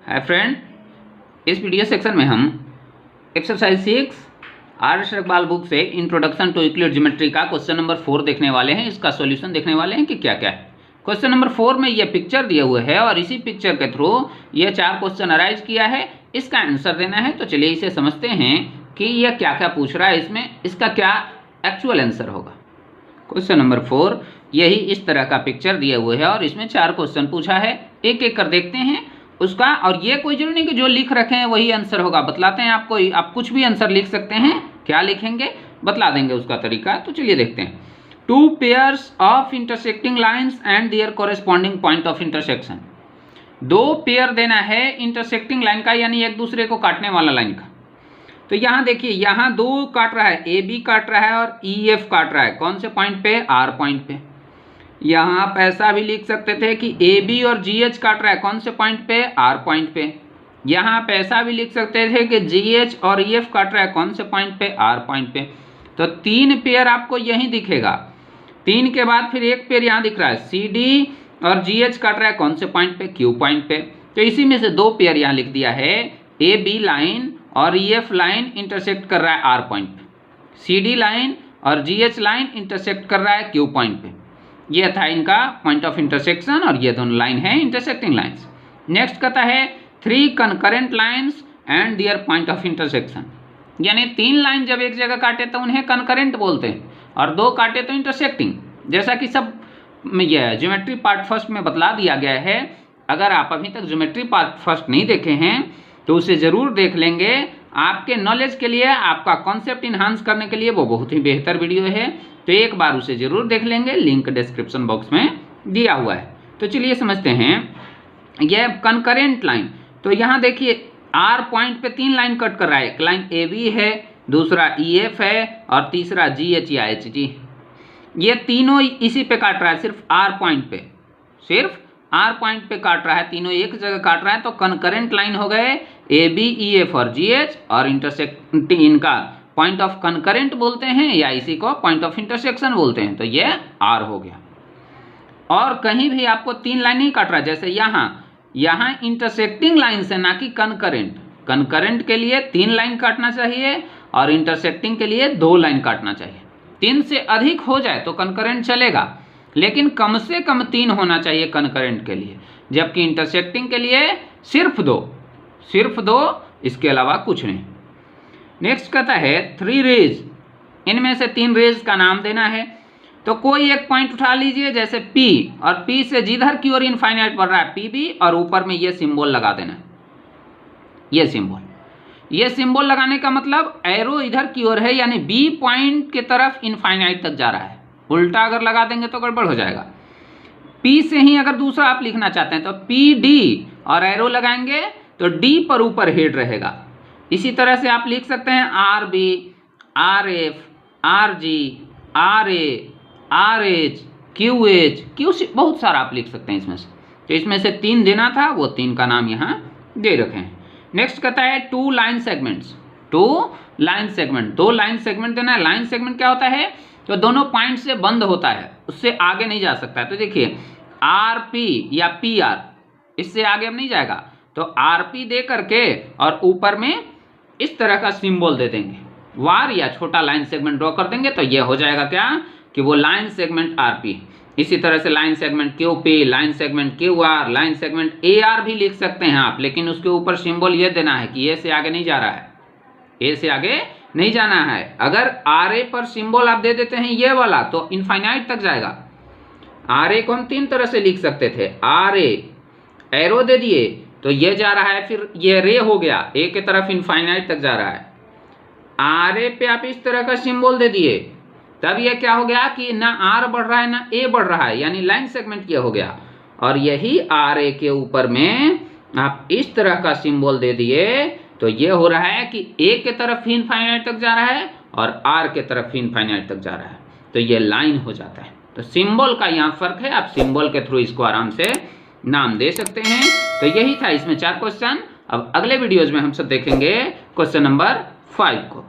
Hi friend, इस video section में हम एक्सरसाइज 6 आदर्श रखवाल बुक से इंट्रोडक्शन टू यूक्लिड ज्योमेट्री का क्वेश्चन नंबर 4 देखने वाले हैं। इसका सॉल्यूशन देखने वाले हैं कि क्या क्या है। क्वेश्चन नंबर 4 में ये पिक्चर दिए हुए है और इसी पिक्चर के थ्रू ये 4 क्वेश्चन अराइज किया है, इसका आंसर देना है। तो चलिए इसे समझते हैं कि यह क्या क्या पूछ रहा है, इसमें इसका क्या एक्चुअल आंसर होगा। क्वेश्चन नंबर 4 यही इस तरह का पिक्चर दिए हुए है और इसमें 4 क्वेश्चन पूछा है। एक एक कर देखते हैं उसका। और ये कोई जरूरी नहीं कि जो लिख रखे हैं वही आंसर होगा, बतलाते हैं आपको। आप कुछ भी आंसर लिख सकते हैं, क्या लिखेंगे बतला देंगे उसका तरीका। तो चलिए देखते हैं। 2 pairs of intersecting lines and their corresponding point of intersection. 2 pair देना है इंटरसेक्टिंग लाइन का, यानी एक दूसरे को काटने वाला लाइन का। तो यहाँ देखिए, यहाँ 2 काट रहा है, ए बी काट रहा है और ई एफ काट रहा है। कौन से पॉइंट पे? आर पॉइंट पे। यहाँ आप ऐसा भी लिख सकते थे कि ए बी और जी एच काट रहा है। कौन से पॉइंट पे? आर पॉइंट पे। यहाँ आप ऐसा भी लिख सकते थे कि जी एच और ई एफ काट रहा है। कौन से पॉइंट पे? आर पॉइंट पे। तो 3 पेयर आपको यहीं दिखेगा। 3 के बाद फिर एक पेयर यहाँ दिख रहा है, सी डी और जी एच काट रहा है। कौन से पॉइंट पे? क्यू पॉइंट पे। तो इसी में से 2 पेयर यहाँ लिख दिया है। ए बी लाइन और ई एफ लाइन इंटरसेक्ट कर रहा है आर पॉइंट पे। सी डी लाइन और जी एच लाइन इंटरसेक्ट कर रहा है क्यू पॉइंट पे। ये था इनका पॉइंट ऑफ इंटरसेक्शन और ये दोनों लाइन है इंटरसेक्टिंग लाइंस। नेक्स्ट कहता है 3 concurrent lines and their point of intersection. यानी 3 लाइन जब एक जगह काटे तो उन्हें कंकरेंट बोलते हैं और 2 काटे तो इंटरसेक्टिंग। जैसा कि सब यह ज्योमेट्री पार्ट फर्स्ट में बतला दिया गया है। अगर आप अभी तक ज्योमेट्री पार्ट फर्स्ट नहीं देखे हैं तो उसे ज़रूर देख लेंगे। आपके नॉलेज के लिए, आपका कॉन्सेप्ट इन्हांस करने के लिए वो बहुत ही बेहतर वीडियो है। तो एक बार उसे ज़रूर देख लेंगे, लिंक डिस्क्रिप्शन बॉक्स में दिया हुआ है। तो चलिए समझते हैं। यह कंकरेंट लाइन, तो यहाँ देखिए आर पॉइंट पे 3 लाइन कट कर रहा है। एक लाइन ए बी है, दूसरा ई एफ है और तीसरा जी एच या एच डी। ये तीनों इसी पे काट रहा है, सिर्फ आर पॉइंट पे, सिर्फ आर पॉइंट पे काट रहा है। तीनों एक जगह काट रहा है तो कंकरेंट लाइन हो गए ए बी ई एफ और जी एच। और इंटरसेक्ट इनका पॉइंट ऑफ कंकरेंट बोलते हैं या इसी को पॉइंट ऑफ इंटरसेक्शन बोलते हैं। तो ये आर हो गया। और कहीं भी आपको 3 लाइन नहीं काट रहा, जैसे यहाँ इंटरसेक्टिंग लाइन से, ना कि कंकरेंट। कंकरेंट के लिए 3 लाइन काटना चाहिए और इंटरसेक्टिंग के लिए 2 लाइन काटना चाहिए। 3 से अधिक हो जाए तो कंकरेंट चलेगा, लेकिन कम से कम 3 होना चाहिए कंकरेंट के लिए, जबकि इंटरसेक्टिंग के लिए सिर्फ 2, इसके अलावा कुछ नहीं। नेक्स्ट कहता है 3 रेज, इनमें से 3 रेज का नाम देना है। तो कोई एक पॉइंट उठा लीजिए, जैसे P, और P से जिधर की ओर इनफाइनाइट बढ़ रहा है PB, और ऊपर में ये सिंबल लगा देना है। ये सिंबल लगाने का मतलब एरो इधर की ओर है, यानी B पॉइंट की तरफ इनफाइनाइट तक जा रहा है। उल्टा अगर लगा देंगे तो गड़बड़ हो जाएगा। P से ही अगर दूसरा आप लिखना चाहते हैं तो PD और एरो लगाएंगे तो D पर ऊपर हेड रहेगा। इसी तरह से आप लिख सकते हैं RB, RF, RG, RA, RH, QH, QC, बहुत सारा आप लिख सकते हैं इसमें से। तो इसमें से 3 देना था, वो 3 का नाम यहाँ दे रखे हैं। नेक्स्ट कहता है 2 line segments. 2 line segment, 2 line segment देना है। लाइन सेगमेंट क्या होता है? तो दोनों पॉइंट से बंद होता है, उससे आगे नहीं जा सकता है। तो देखिए RP या PR, इससे आगे अब नहीं जाएगा। तो RP दे करके और ऊपर में इस तरह का सिंबल दे देंगे, वार या छोटा लाइन सेगमेंट ड्रॉ कर देंगे। तो ये हो जाएगा क्या कि वो लाइन सेगमेंट RP। इसी तरह से line segment QP, line segment QR, line segment AR भी लिख सकते हैं आप, लेकिन उसके ऊपर सिंबल ये देना है कि ए से आगे नहीं जा रहा है, ए से आगे नहीं जाना है। अगर RA पर सिंबल आप दे देते हैं ये वाला, तो इनफाइनाइट तक जाएगा। RA को हम 3 तरह से लिख सकते थे। RA एरो दे दिए तो ये जा रहा है, फिर ये रे हो गया, ए के तरफ इनफाइनाइट तक जा रहा है। RA पे आप इस तरह का सिंबल दे दिए, तब ये क्या हो गया कि ना R बढ़ रहा है ना A बढ़ रहा है, यानी लाइन सेगमेंट ये हो गया। और यही RA के ऊपर में आप इस तरह का सिंबल दे दिए तो ये हो रहा है कि A के तरफ ही इनफाइनाइट तक जा रहा है और R के तरफ ही इनफाइनाइट तक जा रहा है। तो ये लाइन हो जाता है। तो सिंबल का यहाँ फर्क है, आप सिंबल के थ्रू इसको आराम से नाम दे सकते हैं। तो यही था इसमें 4 क्वेश्चन। अब अगले वीडियोज में हम सब देखेंगे क्वेश्चन नंबर 5 को।